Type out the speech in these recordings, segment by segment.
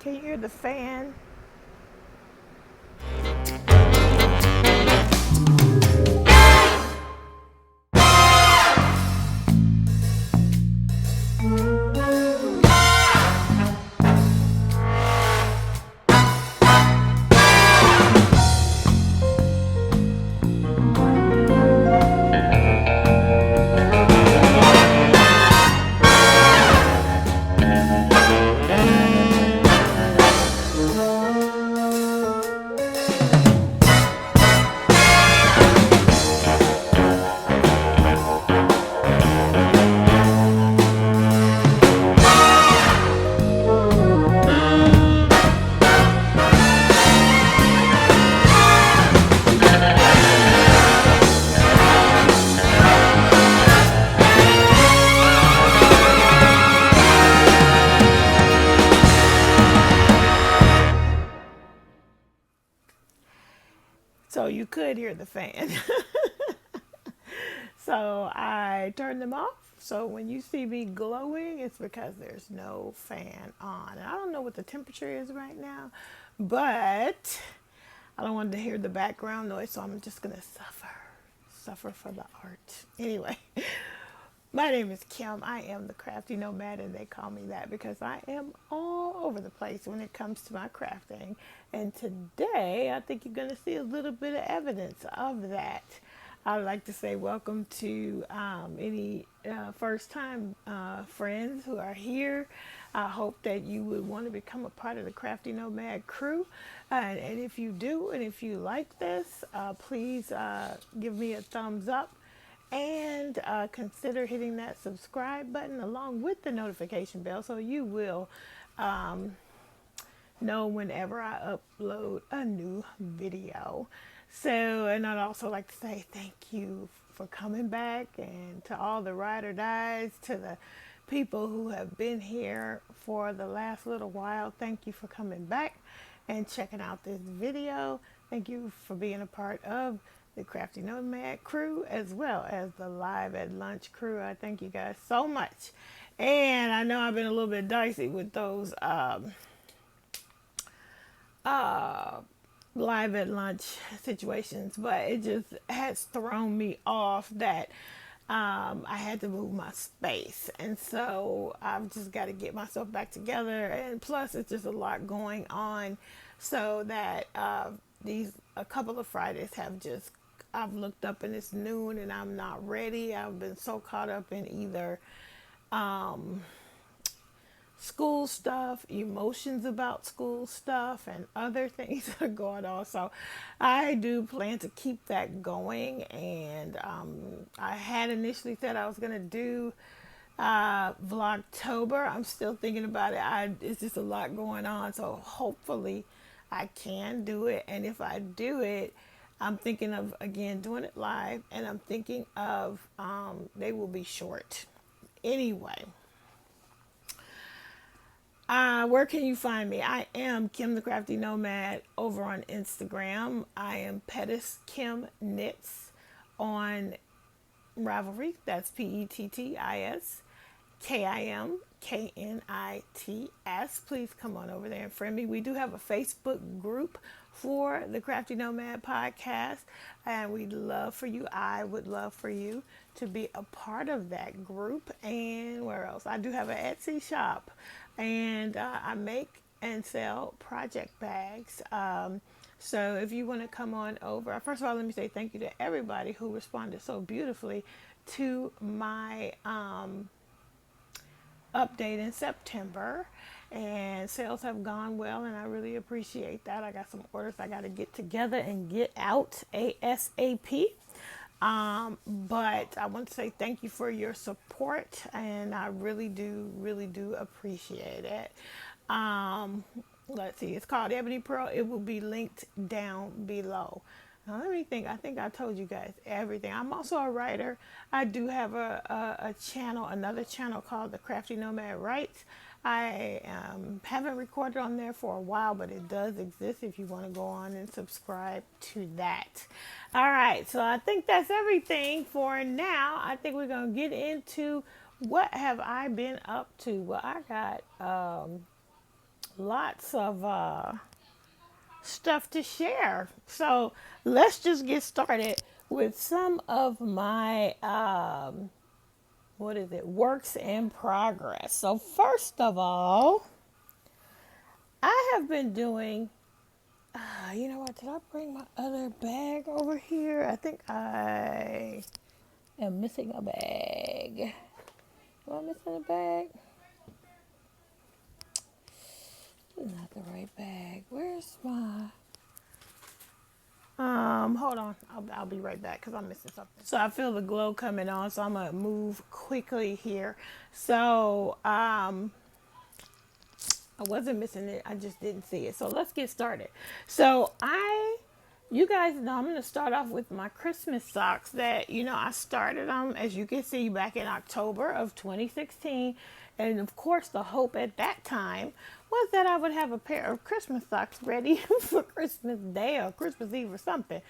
Can you hear the fan? So you could hear the fan. So I turned them off. So when you see me glowing, it's because there's no fan on. And I don't know what the temperature is right now, but I don't want to hear the background noise, so I'm just going to suffer for the art. Anyway, my name is Kim. I am the crafty nomad, and they call me that because I am all over the place when it comes to my crafting. And today, I think you're going to see a little bit of evidence of that. I'd like to say welcome to any first-time friends who are here. I hope that you would want to become a part of the Crafty Nomad crew. And if you do, and if you like this, please give me a thumbs up and consider hitting that subscribe button along with the notification bell so you will know whenever I upload a new video. So, and I'd also like to say thank you for coming back, and to all the ride or dies, to the people who have been here for the last little while. Thank you for coming back and checking out this video. Thank you for being a part of the Crafty Nomad crew as well as the Live at Lunch crew. I thank you guys so much. And I know I've been a little bit dicey with those live at lunch situations, but it just has thrown me off that I had to move my space, and so I've just got to get myself back together. And plus, it's just a lot going on, so that these a couple of Fridays have just I've looked up and it's noon and I'm not ready. I've been so caught up in either school stuff, emotions about school stuff, and other things that are going on. So I do plan to keep that going. And I had initially said I was going to do Vlogtober. I'm still thinking about it. It's just a lot going on. So hopefully I can do it. And if I do it, I'm thinking of, again, doing it live. And I'm thinking of they will be short. Anyway. Where can you find me? I am Kim the Crafty Nomad over on Instagram. I am Pettis Kim Knits on Ravelry. That's PETTIS KIMKNITS. Please come on over there and friend me. We do have a Facebook group for the Crafty Nomad Podcast, and we'd love for you. I would love for you to be a part of that group. And where else? I do have an Etsy shop, and I make and sell project bags. So if you want to come on over, first of all, let me say thank you to everybody who responded so beautifully to my update in September, and sales have gone well, and I really appreciate that. I got some orders I got to get together and get out ASAP. But I want to say thank you for your support, and I really do appreciate it. Let's see, it's called Ebony Pearl. It will be linked down below. Now let me think. I think I told you guys everything. I'm also a writer. I do have a channel, another channel called The Crafty Nomad Writes. I haven't recorded on there for a while, but it does exist if you want to go on and subscribe to that. All right, so I think that's everything for now. I think we're going to get into what have I been up to. Well, I got lots of stuff to share. So let's just get started with some of my works in progress. So first of all, I have been doing you know what, did I bring my other bag over here? I think I am missing a bag. Am I missing a bag? This is not the right bag. Where's my hold on. I'll be right back because I'm missing something. So I feel the glow coming on, so I'm gonna move quickly here. So I wasn't missing it. I just didn't see it. So let's get started. So you guys know I'm going to start off with my Christmas socks that, I started them, as you can see, back in October of 2016. And of course, the hope at that time was that I would have a pair of Christmas socks ready for Christmas Day or Christmas Eve or something.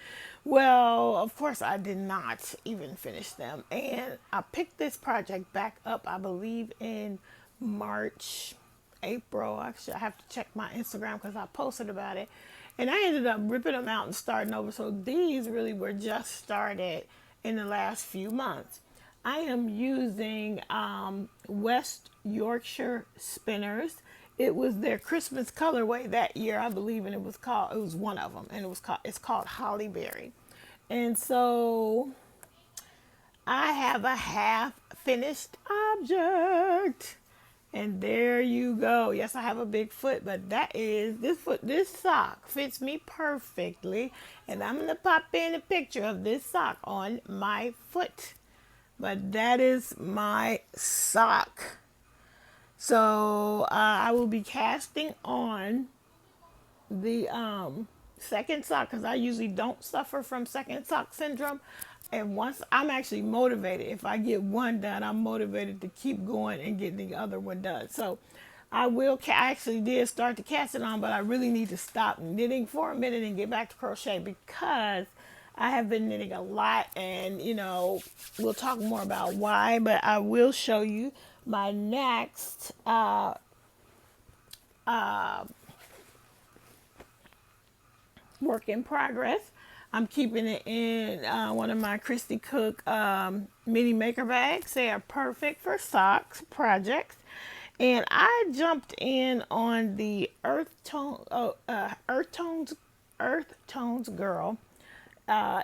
Well, of course, I did not even finish them. And I picked this project back up, I believe, in March, April. Actually, I have to check my Instagram because I posted about it. And I ended up ripping them out and starting over. So these really were just started in the last few months. I am using West Yorkshire spinners. It was their Christmas colorway that year, I believe, and it was one of them, and it's called Hollyberry. And so I have a half finished object. And there you go. Yes, I have a big foot, but this sock fits me perfectly. And I'm going to pop in a picture of this sock on my foot. But that is my sock. So I will be casting on the second sock because I usually don't suffer from second sock syndrome. And once I'm actually motivated, if I get one done, I'm motivated to keep going and get the other one done. So I actually did start to cast it on, but I really need to stop knitting for a minute and get back to crochet because I have been knitting a lot, and we'll talk more about why, but I will show you my next work in progress. I'm keeping it in one of my Christy Cook mini maker bags. They are perfect for socks projects. And I jumped in on the Earth Tones Girl.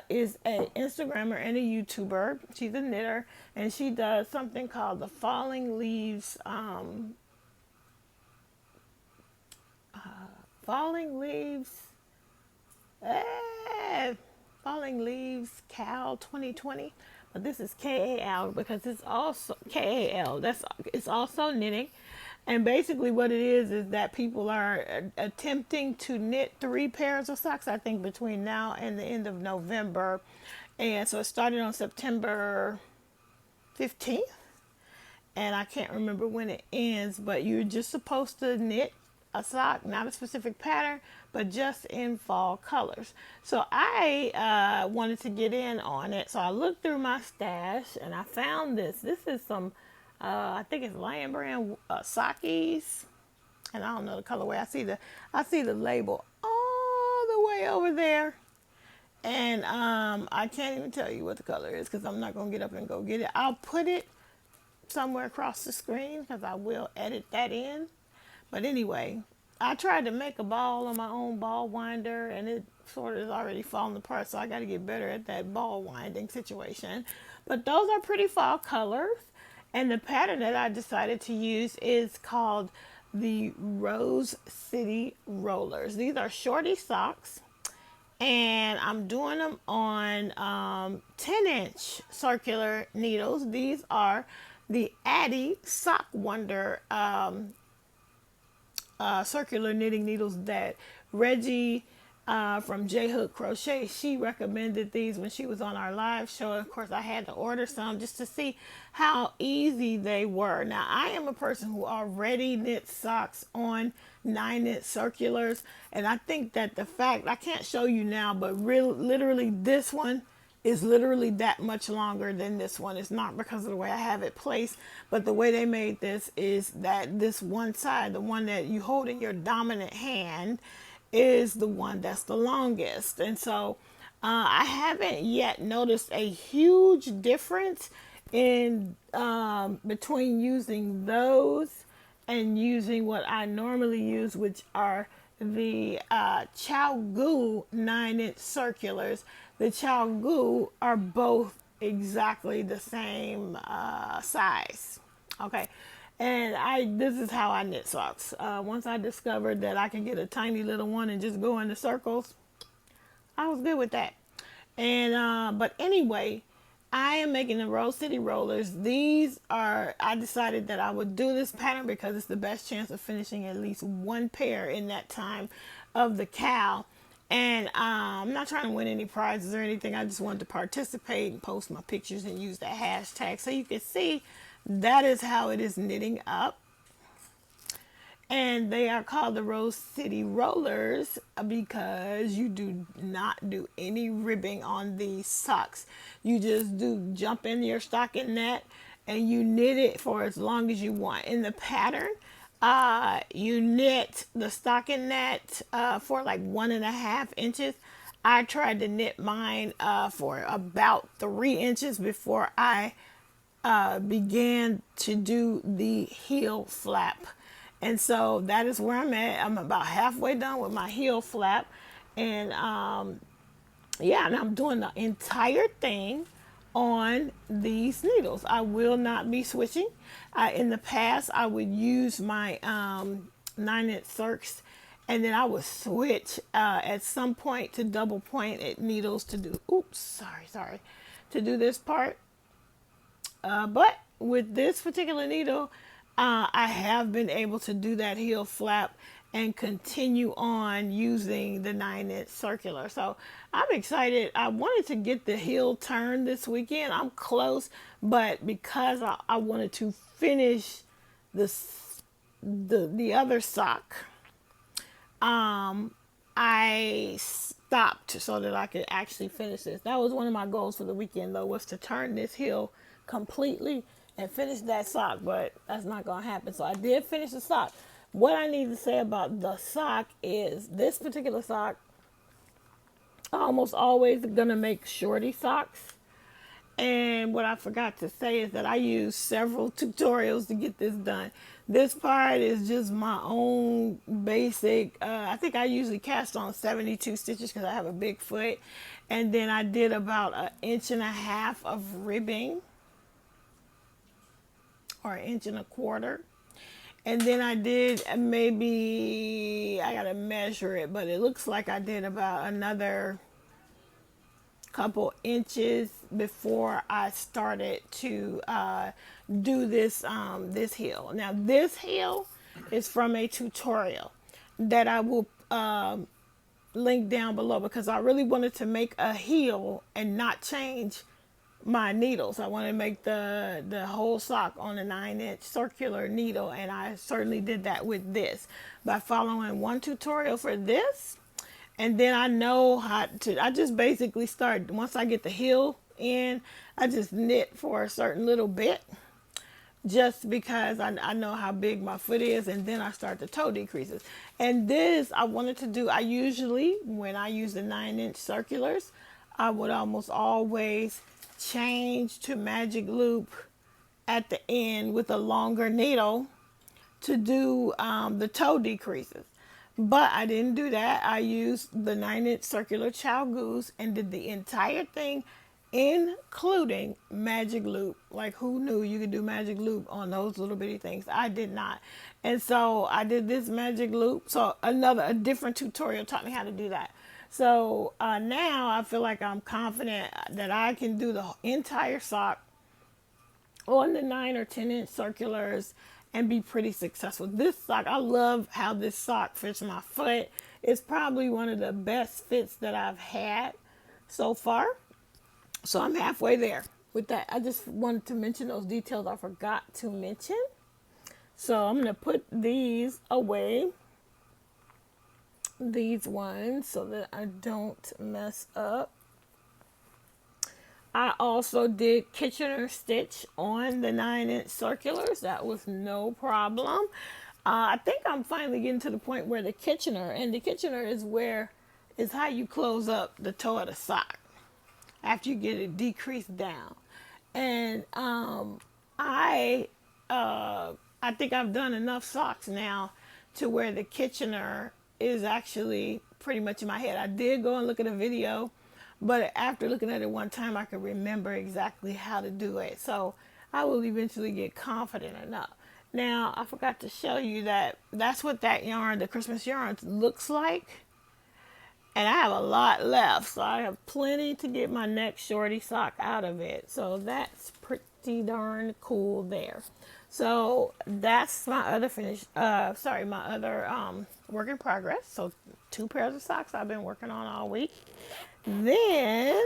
Is an Instagrammer and a YouTuber. She's a knitter, and she does something called the Falling Leaves Cal 2020, but this is KAL because it's also KAL. It's also knitting, and basically what it is that people are attempting to knit 3 pairs of socks, I think, between now and the end of November, and so it started on September 15th, and I can't remember when it ends, but you're just supposed to knit a sock, not a specific pattern, but just in fall colors. So I wanted to get in on it. So I looked through my stash and I found this. This is some, I think it's Lion Brand Sockies, and I don't know the colorway. I see the label all the way over there, and I can't even tell you what the color is because I'm not gonna get up and go get it. I'll put it somewhere across the screen because I will edit that in. But anyway, I tried to make a ball on my own ball winder, and it sort of is already falling apart, so I got to get better at that ball winding situation. But those are pretty fall colors, and the pattern that I decided to use is called the Rose City Rollers. These are Shorty Socks, and I'm doing them on 10-inch circular needles. These are the Addy Sock Wonder circular knitting needles that Reggie from J Hook Crochet, she recommended these when she was on our live show. Of course, I had to order some just to see how easy they were. Now, I am a person who already knits socks on 9-inch circulars, and I think that the fact, I can't show you now, but literally this one is literally that much longer than this one. It's not because of the way I have it placed, but the way they made this is that this one side, the one that you hold in your dominant hand, is the one that's the longest. And so I haven't yet noticed a huge difference in between using those and using what I normally use, which are the Chow 9-inch circulars. The Chow are both exactly the same size. Okay. And this is how I knit socks. Once I discovered that I can get a tiny little one and just go into circles, I was good with that. And but anyway, I am making the Rose City rollers. I decided that I would do this pattern because it's the best chance of finishing at least one pair in that time of the cow. And I'm not trying to win any prizes or anything. I just wanted to participate and post my pictures and use that hashtag so you can see that is how it is knitting up. And they are called the Rose City Rollers because you do not do any ribbing on these socks. You just do jump in your stocking net and you knit it for as long as you want. In the pattern, you knit the stocking net for like 1.5 inches. I tried to knit mine for about 3 inches before I began to do the heel flap. And so that is where I'm at. I'm about halfway done with my heel flap. And yeah, and I'm doing the entire thing on these needles. I will not be switching. In the past, I would use my 9-inch circs, and then I would switch at some point to double pointed needles to do, to do this part. But with this particular needle, I have been able to do that heel flap and continue on using the 9-inch circular. So I'm excited. I wanted to get the heel turn this weekend. I'm close, but because I wanted to finish the other sock, I stopped so that I could actually finish this. That was one of my goals for the weekend, though, was to turn this heel completely and finish that sock, but that's not gonna happen. So I did finish the sock. What I need to say about the sock is this particular sock, I'm almost always gonna make Shorty Socks. And what I forgot to say is that I used several tutorials to get this done. This part is just my own basic, I think I usually cast on 72 stitches because I have a big foot. And then I did about 1.5 inches of ribbing, or 1.25 inches. And then I did maybe, I gotta measure it, but it looks like I did about another couple inches before I started to do this this heel. Now this heel is from a tutorial that I will link down below because I really wanted to make a heel and not change my needles. I want to make the whole sock on a 9-inch circular needle, and I certainly did that with this by following one tutorial for this. And then I know how to, I just basically start, once I get the heel in, I just knit for a certain little bit just because I know how big my foot is, and then I start the toe decreases. And this I wanted to do, I usually, when I use the 9-inch circulars, I would almost always change to magic loop at the end with a longer needle to do the toe decreases. But I didn't do that. I used the 9-inch circular Chow and did the entire thing, including magic loop. Like, who knew you could do magic loop on those little bitty things? I did not. And so I did this magic loop. So a different tutorial taught me how to do that. So now I feel like I'm confident that I can do the entire sock on the 9 or 10-inch circulars and be pretty successful. This sock, I love how this sock fits my foot. It's probably one of the best fits that I've had so far. So I'm halfway there with that. I just wanted to mention those details I forgot to mention. So I'm going to put these away, these ones, so that I don't mess up. I also did Kitchener stitch on the 9-inch circulars. That was no problem. I think I'm finally getting to the point where the Kitchener, and the Kitchener is how you close up the toe of the sock after you get it decreased down. And I I think I've done enough socks now to where the Kitchener is actually pretty much in my head. I did go and look at a video, but after looking at it one time, I could remember exactly how to do it. So I will eventually get confident enough. Now, I forgot to show you that that's what that yarn, the Christmas yarn, looks like. And I have a lot left, so I have plenty to get my next shorty sock out of it. So that's pretty darn cool there. So that's my other my other work in progress. So 2 pairs of socks I've been working on all week. Then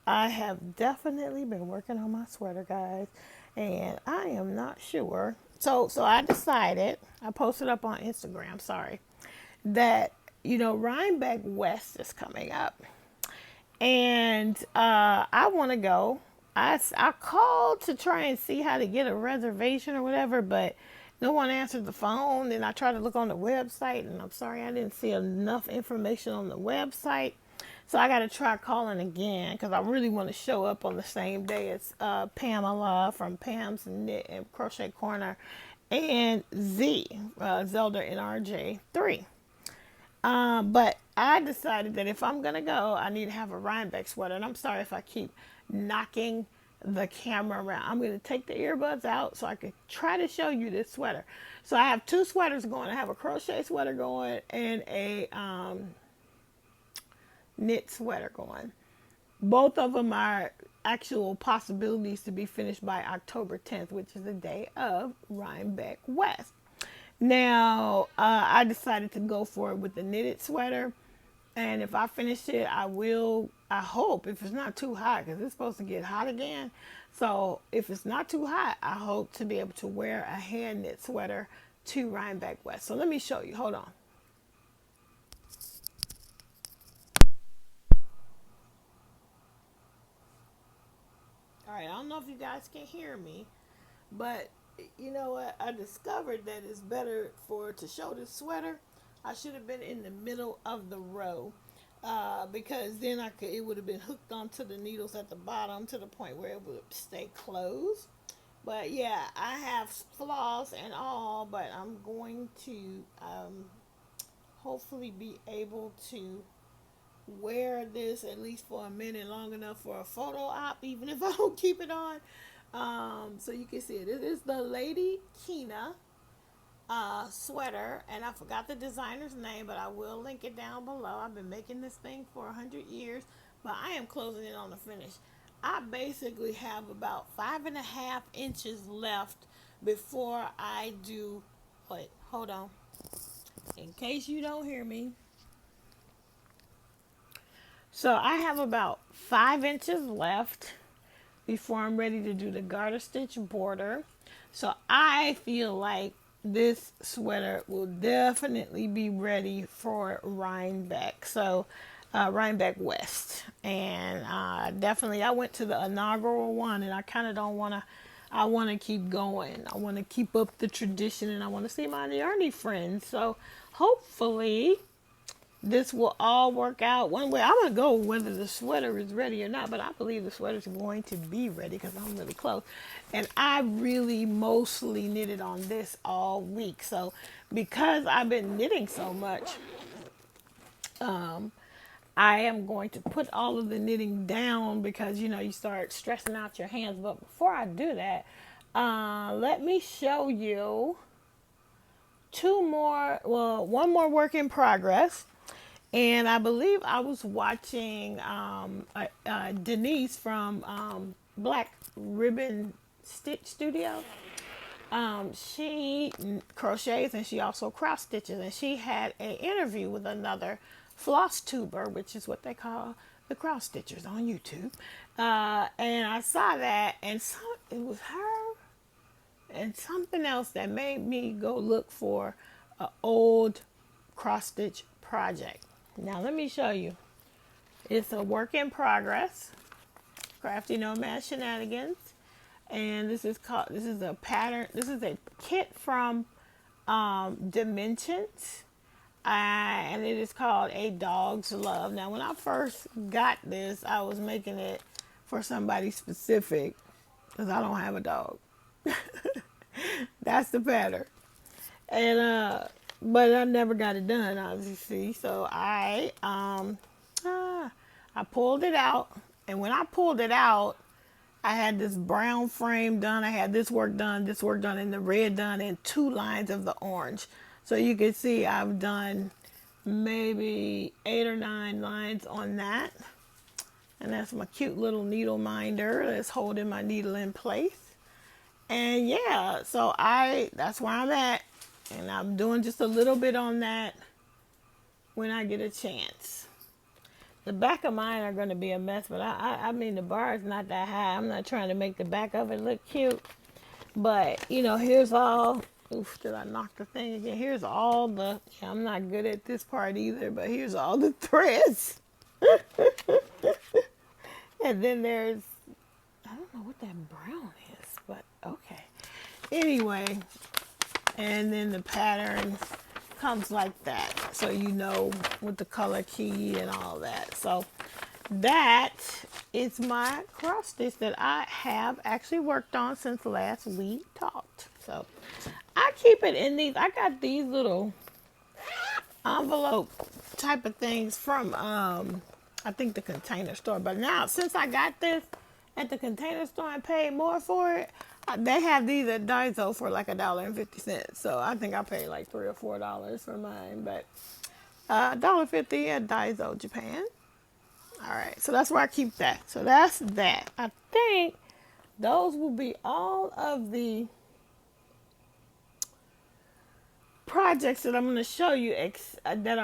I have definitely been working on my sweater, guys, and I am not sure. So I decided, I posted up on Instagram, that Rhinebeck West is coming up, and I want to go. I called to try and see how to get a reservation or whatever, but no one answered the phone. And I tried to look on the website, and I'm sorry I didn't see enough information on the website. So I got to try calling again because I really want to show up on the same day as Pamela from Pam's Knit and Crochet Corner and Zelda and RJ3. But I decided that if I'm going to go, I need to have a Rhinebeck sweater. And I'm sorry if I keep knocking the camera around. I'm going to take the earbuds out so I can try to show you this sweater. So I have 2 sweaters going. I have a crochet sweater going and a knit sweater going. Both of them are actual possibilities to be finished by October 10th, which is the day of Rhinebeck West. Now, I decided to go for it with the knitted sweater. And if I finish it, I hope, if it's not too hot, because it's supposed to get hot again. So if it's not too hot, I hope to be able to wear a hand knit sweater to Rhinebeck West. So let me show you. Hold on. All right, I don't know if you guys can hear me, but you know what? I discovered that it's better to show this sweater. I should have been in the middle of the row because then it would have been hooked onto the needles at the bottom to the point where it would stay closed. But yeah, I have flaws and all, but I'm going to hopefully be able to wear this at least for a minute, long enough for a photo op, even if I don't keep it on. So you can see it. It is the Lady Kina sweater, and I forgot the designer's name, but I will link it down below. I've been making this thing for 100 years, but I am closing in on the finish. I basically have about 5.5 inches left before I do. Wait, hold on. In case you don't hear me. So I have about 5 inches left before I'm ready to do the garter stitch border. So I feel like this sweater will definitely be ready for Rhinebeck. So Rhinebeck West. And definitely I went to the inaugural one, and I kind of don't want to, I want to keep going. I want to keep up the tradition, and I want to see my Arne friends. So hopefully this will all work out one way. I'm going to go whether the sweater is ready or not, but I believe the sweater is going to be ready because I'm really close. And I really mostly knitted on this all week. So because I've been knitting so much, I am going to put all of the knitting down because, you start stressing out your hands. But before I do that, let me show you one more work in progress. And I believe I was watching Denise from Black Ribbon Stitch Studio. She crochets and she also cross stitches. And she had an interview with another floss tuber, which is what they call the cross stitchers on YouTube. And I saw that, and it was her and something else that made me go look for an old cross stitch project. Now let me show you. It's a work in progress. Crafty Nomad Shenanigans. And this is a pattern. This is a kit from Dimensions. And it is called A Dog's Love. Now, when I first got this, I was making it for somebody specific because I don't have a dog. That's the pattern. And but I never got it done, obviously. So I pulled it out, and when I pulled it out, I had this brown frame done. I had this work done, and the red done, and 2 lines of the orange. So you can see I've done maybe 8 or 9 lines on that. And that's my cute little needle minder that's holding my needle in place. And yeah, so that's where I'm at. And I'm doing just a little bit on that when I get a chance. The back of mine are going to be a mess, but I mean, the bar is not that high. I'm not trying to make the back of it look cute. But, here's all... Oof, did I knock the thing again? Here's all the... Yeah, I'm not good at this part either, but here's all the threads. And then there's... I don't know what that brown is, but okay. Anyway, and then the pattern comes like that. So with the color key and all that. So that is my cross stitch that I have actually worked on since last we talked. So I keep it in these. I got these little envelope type of things from I think the Container Store. But now since I got this at the Container Store and paid more for it, they have these at Daiso for like $1.50. So I think I paid like $3 or $4 for mine. But $1.50 at Daiso, Japan. All right, so that's where I keep that. So that's that. I think those will be all of the projects that I'm going to show you that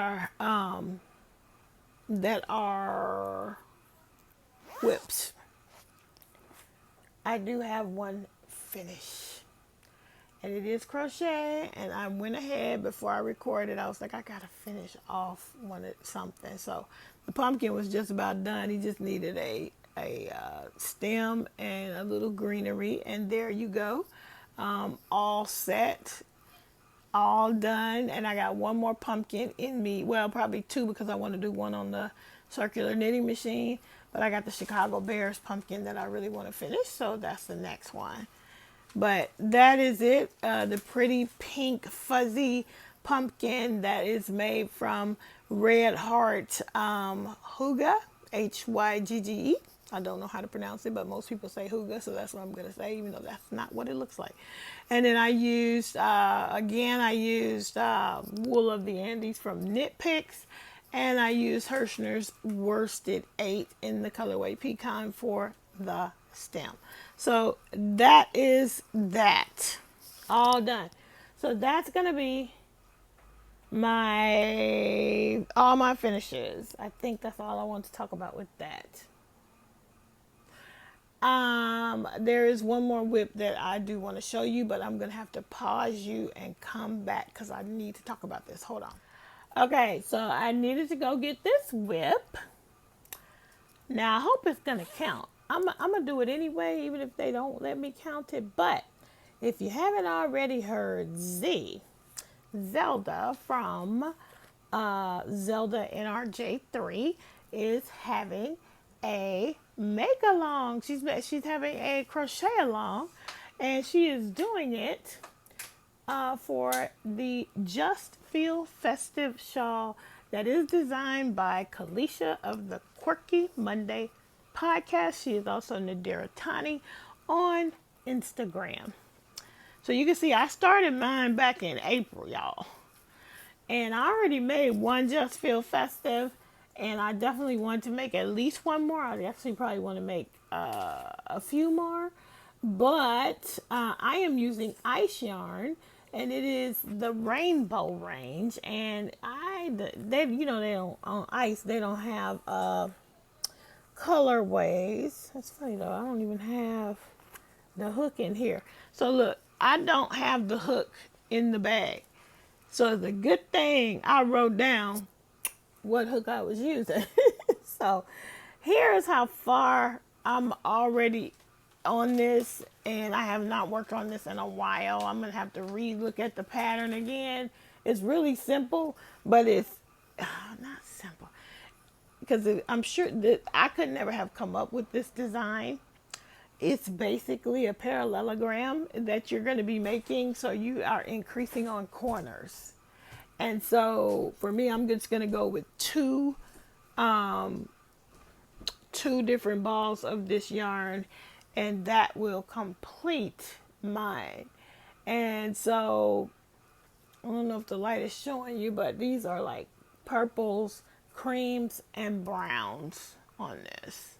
are whips. I do have one finish, and it is crochet. And I went ahead before I recorded. I was like, I gotta finish off something. So the pumpkin was just about done. He just needed a stem and a little greenery, and there you go. All set. All done. And I got one more pumpkin in me. Well, probably 2 because I want to do one on the circular knitting machine. But I got the Chicago Bears pumpkin that I really want to finish. So that's the next one. But that is it. The pretty pink fuzzy pumpkin that is made from Red Heart Hygge. Hygge. I don't know how to pronounce it, but most people say Hygge, so that's what I'm going to say, even though that's not what it looks like. And then I used, Wool of the Andes from Knit Picks, and I used Hirschner's Worsted 8 in the colorway Pecan for the stem. So that is that. All done. So that's going to be all my finishes. I think that's all I want to talk about with that. There is one more whip that I do want to show you, but I'm going to have to pause you and come back because I need to talk about this. Hold on. Okay, so I needed to go get this whip. Now, I hope it's going to count. I'm going to do it anyway, even if they don't let me count it. But if you haven't already heard, Zelda from Zelda NRJ3 is having a make along. She's having a crochet along, and she is doing it for the Just Feel Festive shawl that is designed by Caleisha of the Quirky Monday podcast. She is also Nadira Tani on Instagram. So you can see I started mine back in April, y'all. And I already made one Just Feel Festive. And I definitely want to make at least one more. I actually probably want to make a few more. But I am using ice yarn. And it is the rainbow range. And they don't, on ice, they don't have colorways. That's funny though. I don't even have the hook in here. So look, I don't have the hook in the bag. So it's a good thing I wrote down what hook I was using. So here's how far I'm already on this, and I have not worked on this in a while. I'm gonna have to re-look at the pattern again. It's really simple, but it's not simple because I'm sure that I could never have come up with this design. It's basically a parallelogram that you're going to be making, so you are increasing on corners. And so for me, I'm just going to go with two different balls of this yarn, and that will complete mine. And so I don't know if the light is showing you, but these are like purples, creams, and browns on this.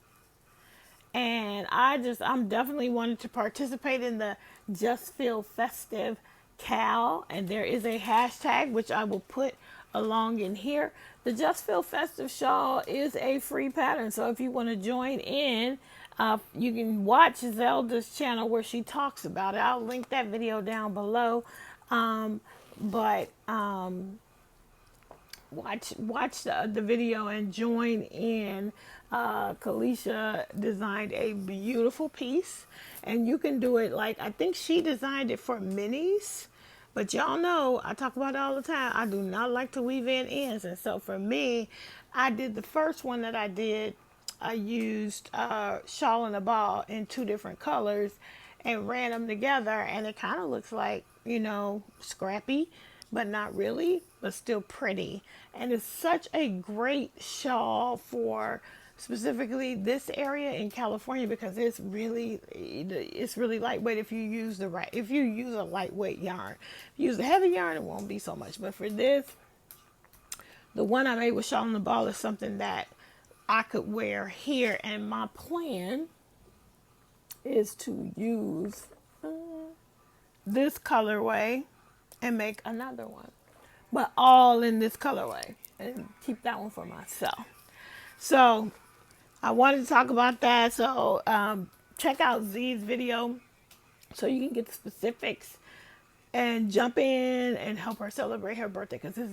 And I'm definitely wanting to participate in the Just Feel Festive Cal. And there is a hashtag, which I will put along in here. The Just Feel Festive Shawl is a free pattern. So if you want to join in, you can watch Zelda's channel where she talks about it. I'll link that video down below. Watch the video and join in. Caleisha designed a beautiful piece, and you can do it like, I think she designed it for minis, but y'all know I talk about it all the time. I do not like to weave in ends, and so for me, I did the first one that I did. I used shawl and a ball in 2 different colors and ran them together, and it kind of looks like, scrappy, but not really, but still pretty. And it's such a great shawl for specifically this area in California because it's really lightweight if you use a lightweight yarn. If you use a heavy yarn, it won't be so much. But for this, the one I made with shawl and the ball is something that I could wear here, and my plan is to use this colorway and make another one, but all in this colorway, and keep that one for myself. So I wanted to talk about that. So check out Z's video so you can get the specifics and jump in and help her celebrate her birthday, because this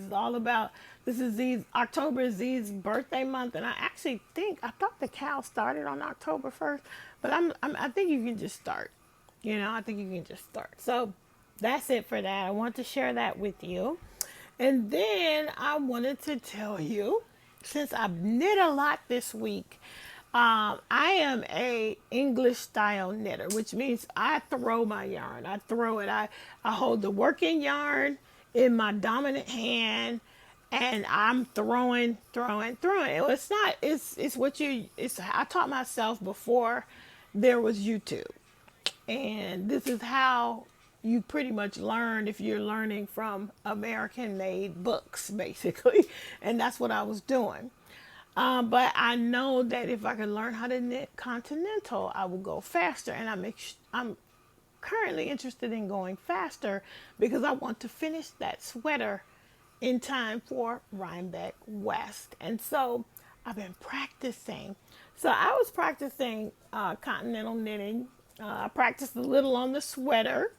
is October is Z's birthday month, and I thought the Cal started on October 1st, but I think you can just start. I think you can just start. So that's it for that. I want to share that with you. And then I wanted to tell you, since I've knit a lot this week, I am a English style knitter, which means I throw my yarn. I throw it. I hold the working yarn in my dominant hand, and I'm throwing. I taught myself before there was YouTube. And this is how you pretty much learn if you're learning from American-made books, basically. And that's what I was doing. But I know that if I can learn how to knit continental, I will go faster. And I'm currently interested in going faster because I want to finish that sweater in time for Rhinebeck West. And so I've been practicing. So I was practicing continental knitting. I practiced a little on the sweater,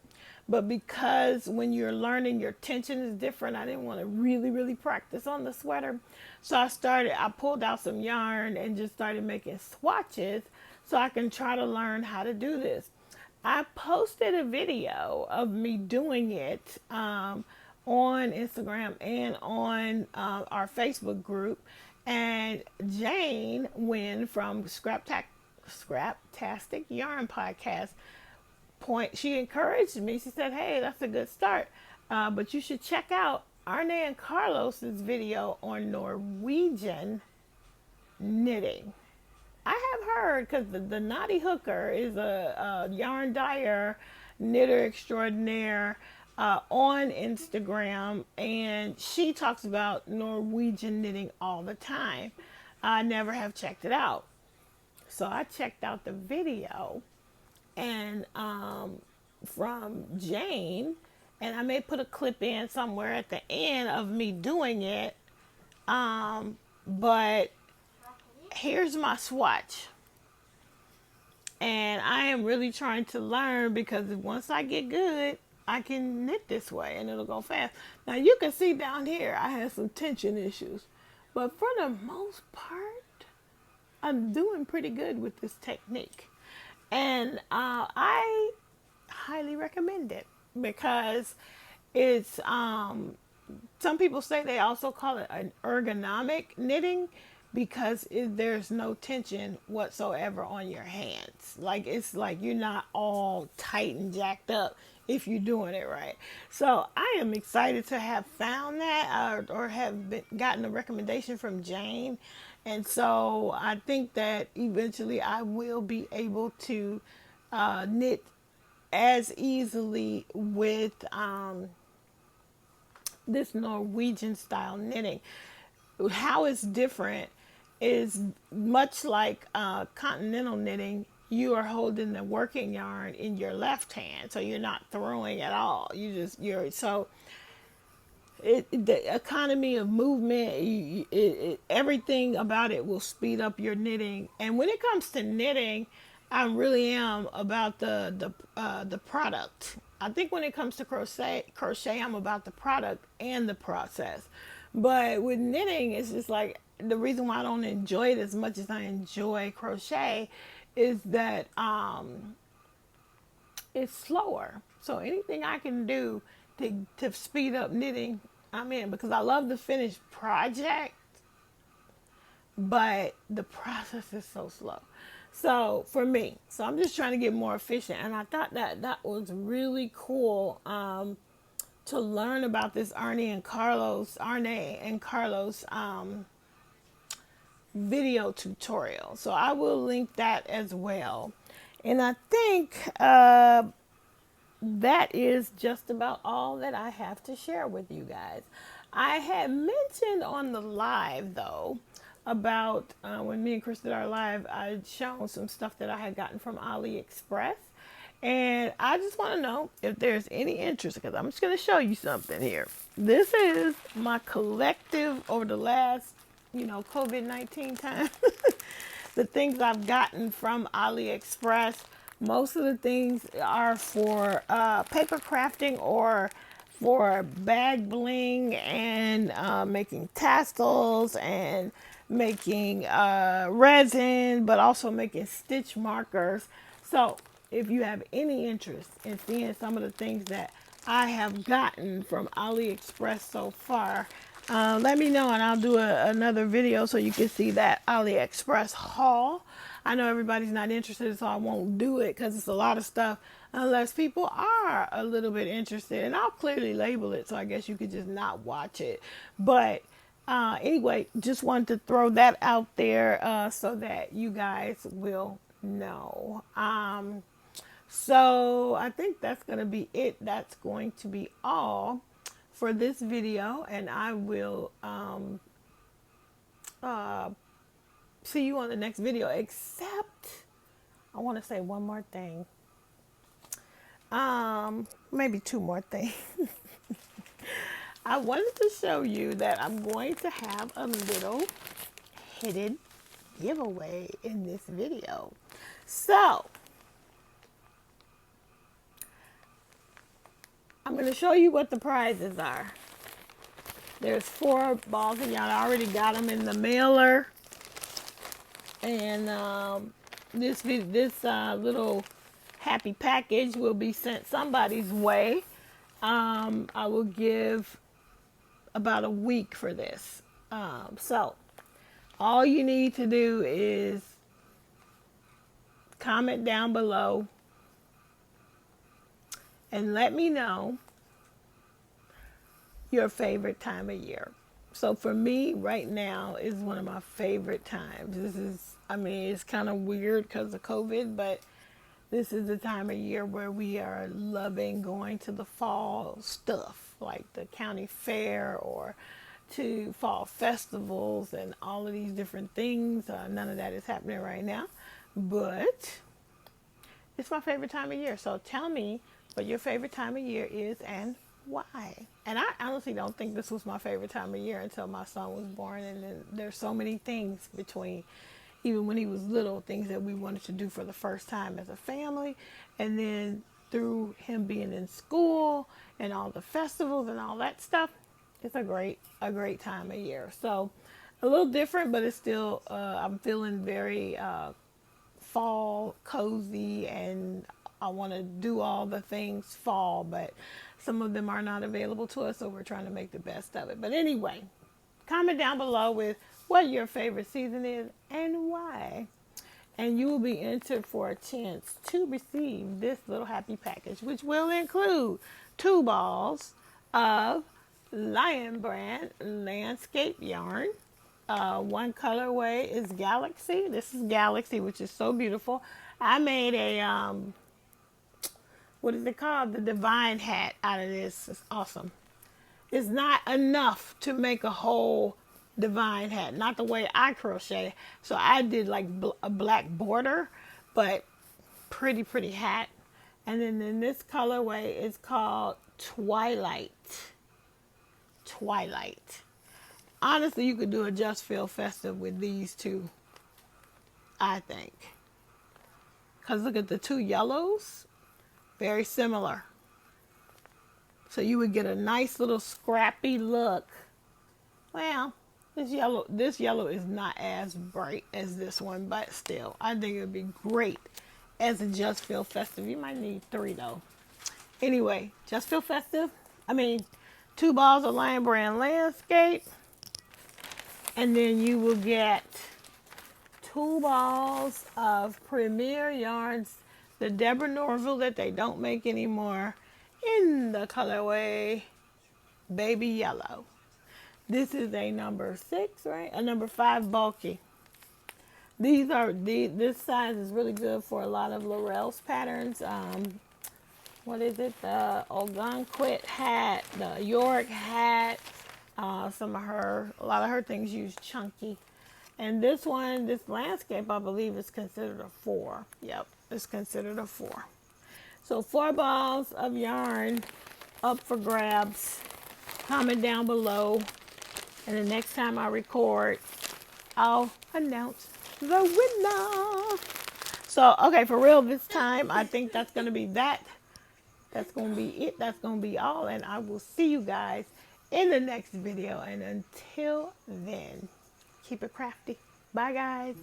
but because when you're learning, your tension is different, I didn't want to really, really practice on the sweater. So I pulled out some yarn and just started making swatches so I can try to learn how to do this. I posted a video of me doing it on Instagram and on our Facebook group, and Jane Wynn from Scraptastic Yarn Podcast she encouraged me. She said, hey, that's a good start, but you should check out Arne and Carlos's video on Norwegian knitting. I have heard, because the Naughty Hooker is a yarn dyer, knitter extraordinaire on Instagram, and she talks about Norwegian knitting all the time. I never have checked it out. So I checked out the video and from Jane, and I may put a clip in somewhere at the end of me doing it. But here's my swatch. And I am really trying to learn, because once I get good, I can knit this way and it'll go fast. Now you can see down here I had some tension issues, but for the most part, I'm doing pretty good with this technique. And I highly recommend it because it's some people say they also call it an ergonomic knitting because there's no tension whatsoever on your hands. Like it's like you're not all tight and jacked up if you're doing it right. So I am excited to have found that or have gotten a recommendation from Jane. And so I think that eventually I will be able to knit as easily with this Norwegian style knitting. How it's different is much like continental knitting. You are holding the working yarn in your left hand, so you're not throwing at all. You're so the economy of movement, everything about it will speed up your knitting. And when it comes to knitting, I really am about the product. I think when it comes to crochet, I'm about the product and the process. But with knitting, it's just like the reason why I don't enjoy it as much as I enjoy crochet is that it's slower. So anything I can do to speed up knitting, I'm in, because I love the finished project, but the process is so slow. So for me, so I'm just trying to get more efficient, and I thought that was really cool to learn about this Arne and Carlos video tutorial. So I will link that as well. And I think that is just about all that I have to share with you guys. I had mentioned on the live though about when me and Chris did our live, I'd shown some stuff that I had gotten from AliExpress. And I just want to know if there's any interest, because I'm just going to show you something here. This is my collective over the last, COVID-19 time. The things I've gotten from AliExpress. Most of the things are for paper crafting or for bag bling and making tassels and making resin, but also making stitch markers. So if you have any interest in seeing some of the things that I have gotten from AliExpress so far, let me know and I'll do another video so you can see that AliExpress haul. I know everybody's not interested, so I won't do it because it's a lot of stuff unless people are a little bit interested. And I'll clearly label it, so I guess you could just not watch it. But anyway, just wanted to throw that out there so that you guys will know. So I think that's going to be it. That's going to be all for this video, and I will see you on the next video, except I want to say one more thing. Maybe two more things. I wanted to show you that I'm going to have a little hidden giveaway in this video. So I'm going to show you what the prizes are. There's 4 balls of yarn. I already got them in the mailer. And this little happy package will be sent somebody's way. I will give about a week for this. So all you need to do is comment down below and let me know your favorite time of year. So for me right now is one of my favorite times. It's kind of weird because of COVID, but this is the time of year where we are loving going to the fall stuff, like the county fair or to fall festivals and all of these different things. None of that is happening right now, but it's my favorite time of year. So tell me what your favorite time of year is and why. And I honestly don't think this was my favorite time of year until my son was born. And then there's so many things between, even when he was little, things that we wanted to do for the first time as a family. And then through him being in school and all the festivals and all that stuff, it's a great time of year. So a little different, but it's still, I'm feeling very fall cozy, and I want to do all the things fall, but some of them are not available to us, so we're trying to make the best of it. But anyway, comment down below with what your favorite season is and why. And you will be entered for a chance to receive this little happy package, which will include 2 balls of Lion Brand landscape yarn. One colorway is Galaxy. This is Galaxy, which is so beautiful. I made a, what is it called? The Divine hat out of this. It's awesome. It's not enough to make a whole Divine hat, not the way I crochet. So I did like a black border, but pretty hat. And then in this colorway, it's called Twilight. Twilight. Honestly, you could do a Just Feel Festive with these two, I think. Because look at the 2 yellows. Very similar. So you would get a nice little scrappy look. Well, this yellow is not as bright as this one, but still, I think it would be great as a Just Feel Festive. You might need 3 though. Anyway, Just Feel Festive. 2 balls of Lion Brand Landscape. And then you will get 2 balls of Premier Yarns, the Deborah Norville that they don't make anymore, in the colorway Baby Yellow. This is a number 6, right? A number 5 bulky. This size is really good for a lot of Laurel's patterns. What is it? The Algonquin hat, the York hat. A lot of her things use chunky. And this one, this landscape, I believe is considered a 4. Yep, it's considered a 4. So 4 balls of yarn up for grabs. Comment down below. And the next time I record, I'll announce the winner. So, okay, for real this time, I think that's going to be that. That's going to be it. That's going to be all. And I will see you guys in the next video. And until then, keep it crafty. Bye, guys.